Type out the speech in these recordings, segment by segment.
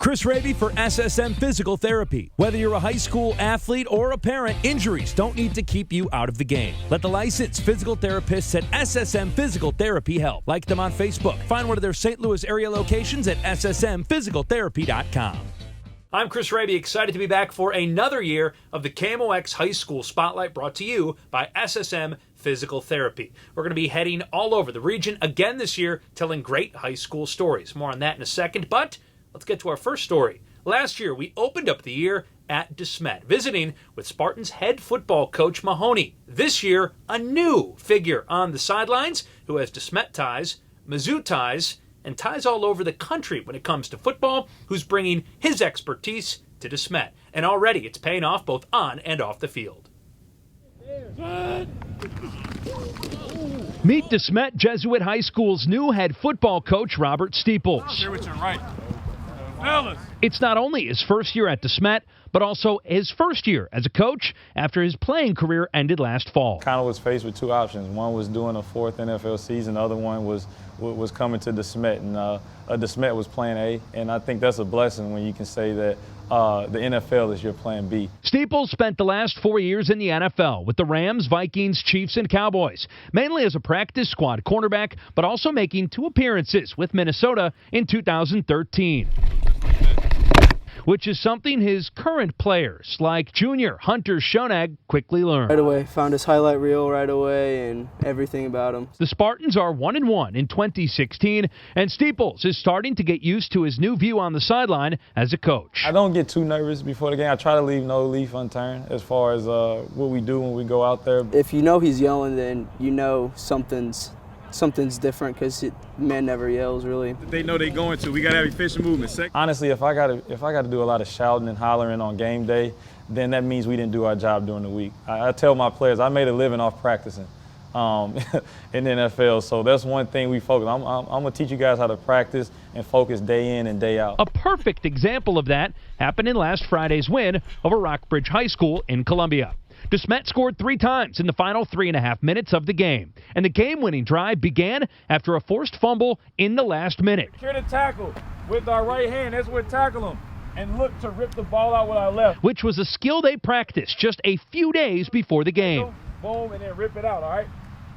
Chris Hrabe for SSM Physical Therapy. Whether you're a high school athlete or a parent, injuries don't need to keep you out of the game. Let the licensed physical therapists at SSM Physical Therapy help. Like them on Facebook. Find one of their St. Louis area locations at ssmphysicaltherapy.com. I'm Chris Hrabe, excited to be back for another year of the KMOX High School Spotlight, brought to you by SSM Physical Therapy. We're going to be heading all over the region again this year, telling great high school stories. More on that in a second, but let's get to our first story. Last year, we opened up the year at Smet, visiting with Spartans head football coach Mahoney. This year, a new figure on the sidelines who has Smet ties, Mizzou ties, and ties all over the country when it comes to football, who's bringing his expertise to Smet. And already it's paying off both on and off the field. Meet Smet Jesuit High School's new head football coach, Robert Steeples. It's not only his first year at Smet, but also his first year as a coach after his playing career ended last fall. Kind of was faced with two options. One was doing a fourth NFL season. The other one was coming to Smet, and Smet was plan A. And I think that's a blessing when you can say that the NFL is your plan B. Steeples spent the last 4 years in the NFL with the Rams, Vikings, Chiefs, and Cowboys, mainly as a practice squad cornerback, but also making 2 appearances with Minnesota in 2013. Which is something his current players, like junior Hunter Shonag, quickly learned. Right away, found his highlight reel right away and everything about him. The Spartans are 1-1 in 2016, and Steeples is starting to get used to his new view on the sideline as a coach. I don't get too nervous before the game. I try to leave no leaf unturned as far as what we do when we go out there. If you know he's yelling, then you know something's different, because man never yells really. They know they're going to. We got to have efficient movement. Honestly, if I got to do a lot of shouting and hollering on game day, then that means we didn't do our job during the week. I tell my players I made a living off practicing in the NFL, so that's one thing we focus on. I'm going to teach you guys how to practice and focus day in and day out. A perfect example of that happened in last Friday's win over Rockbridge High School in Columbia. Smet scored 3 times in the final 3.5 minutes of the game, and the game-winning drive began after a forced fumble in the last minute. Secure the tackle with our right hand. That's where tackle him, and look to rip the ball out with our left. Which was a skill they practiced just a few days before the game. Boom, and then rip it out, all right?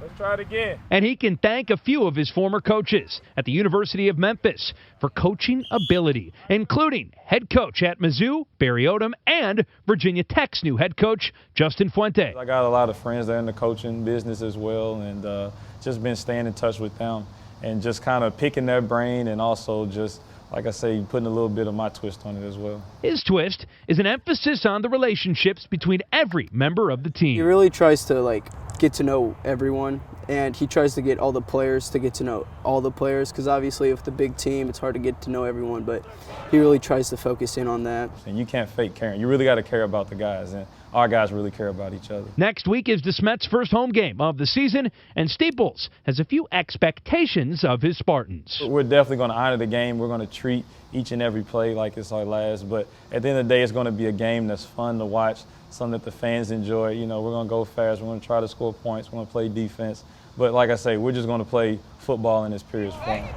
Let's try it again. And he can thank a few of his former coaches at the University of Memphis for coaching ability, including head coach at Mizzou, Barry Odom, and Virginia Tech's new head coach, Justin Fuente. I got a lot of friends that are in the coaching business as well, and just been staying in touch with them and just kind of picking their brain, and also just, like I say, putting a little bit of my twist on it as well. His twist is an emphasis on the relationships between every member of the team. He really tries to get to know everyone, and he tries to get all the players to get to know all the players, because obviously with the big team it's hard to get to know everyone, but he really tries to focus in on that. And you can't fake caring. You really got to care about the guys, and our guys really care about each other. Next week is Smet's first home game of the season, and Steeples has a few expectations of his Spartans. We're definitely going to honor the game. We're going to treat each and every play like it's our last, but at the end of the day, it's going to be a game that's fun to watch, something that the fans enjoy. You know, we're going to go fast. We're going to try to score points. We're going to play defense. But like I say, we're just going to play football in this period of fun.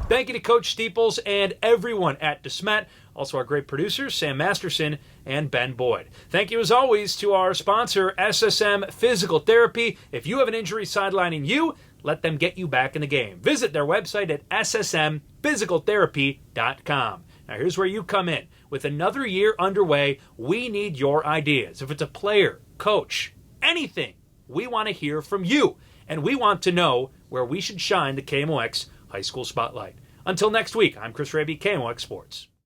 Thank you to Coach Steeples and everyone at Smet. Also our great producers, Sam Masterson and Ben Boyd. Thank you as always to our sponsor, SSM Physical Therapy. If you have an injury sidelining you, let them get you back in the game. Visit their website at ssmphysicaltherapy.com. Now here's where you come in. With another year underway, we need your ideas. If it's a player, coach, anything, we want to hear from you. And we want to know where we should shine the KMOX High School Spotlight. Until next week, I'm Chris Hrabe, KMOX Sports.